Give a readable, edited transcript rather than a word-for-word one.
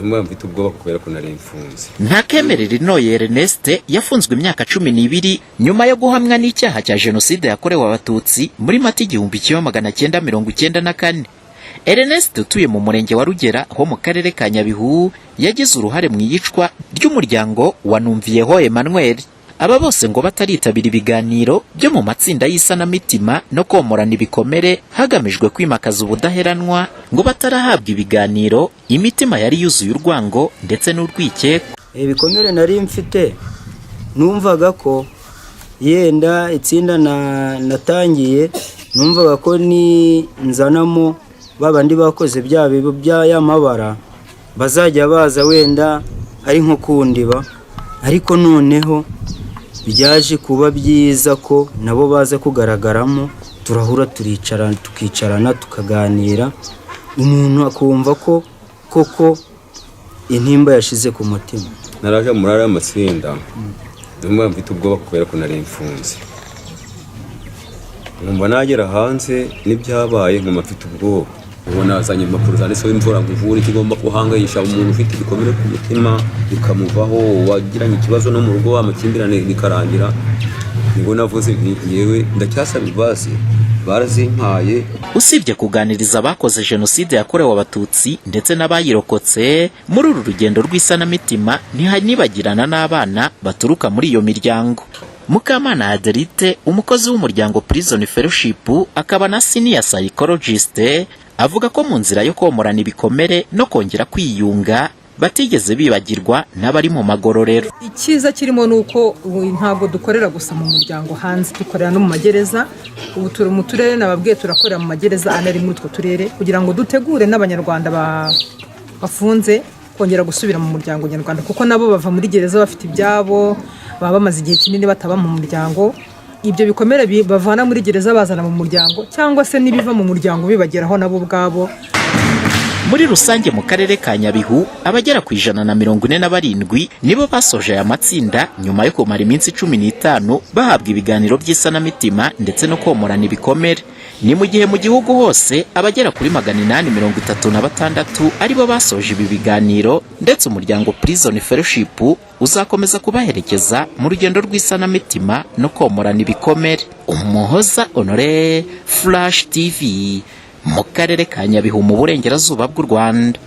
mfite ubwoba kubera ko nari mfunze. Ntakemerera Inoye Ernest yafunzwe imyaka 12 nyuma yo guhamwa n'icyaha cya jenoside yakorewe abatutsi muri Mata 1994. Ernest utuye mu murenge wa Rugera ho mu karere ka Nyabihu yagize uruhare mu iyicwa ry'umuryango wa Numviyeho Emmanuel. Aba bose ngo bataritabira ibiganiro byo mu matsinda y'isanamitima no komorana ibikomere hagamijwe kwimakaza ubudaheranwa, ngo batarahabwa ibiganiro imitima yari yuzuye urwango ndetse n'urwikeko. Ibikomere nari mfite numvaga ko yenda itsinda natangiye, numvaga ko ni nzanamo babandi bakoze bya mabara bazajya baza wenda ari nko kundiba, ariko noneho byaje kuba byiza ko nabo baza kugaragaramo, turahura tukicarana tukaganira, umuntu akumva ko koko intimba yashize ku mutima. Naraje muri amatsinda mfite ubwoba kubera ko nari mfunze. Numva nagera hanze n'ibyabaye nkuma mfite ubwoba. Ubona azanye impapuro zanditseho imvura nguvura ikigomba kuhangayisha umuntu ufite ibikomere ku mutima bikamuvaho, wagiranye ikibazo no mu rugo amakimbirane bikarangira. Ngo navuze yewe ndacyasaba ibasi barazimpaye. Usibye kuganiriza abakoze jenoside yakorewe abatutsi ndetse n'abayirokotse, muri uru rugendo rw'isanamitima ntihanibagirana n'abana baturuka muri iyo miryango. Mukamana Adelite, umukozi w'umuryango Prison Fellowship akaba na senior psychologist, avuga ko mu nzira yo komorana ibikomere no kongera kwiyunga batigeze bibagirwa n'abari mu magororero. Ikiza kirimo nuko ntabwo dukorera gusa mu muryango hanze, dukorera no mu magereza. Ubu turi mu turere nababwiye turakorera mu magereza anari muri utwo turere kugira ngo dutegure n'abanyarwanda bafunze kongera gusubira mu muryango nyarwanda, kuko nabo bava muri gereza bafite ibyabo, baba bamaze igihe kinini bataba mu muryango. Ibyo bikomere bavana muri gereza bazana mu muryango, cyangwa se nibiva mu muryango bibageraho nabo ubwabo. Muri rusange mu karere ka Nyabihu abagera ku 147 nibo basoje aya matsinda nyuma yo kumara iminsi 15 bahabwa ibiganiro by'isanamitima ndetse no komorana ibikomere. Ni mu gihe mu gihugu hose abagera kuri 836 aribo basoje ibi biganiro, ndetse umuryango Prison Fellowship uzakomeza kubaherekeza mu rugendo rw'isanamitima no komorana ibikomere. Umuhoza Honore, Flash TV, mu karere ka Nyabihu mu burengerazuba bw'u Rwanda.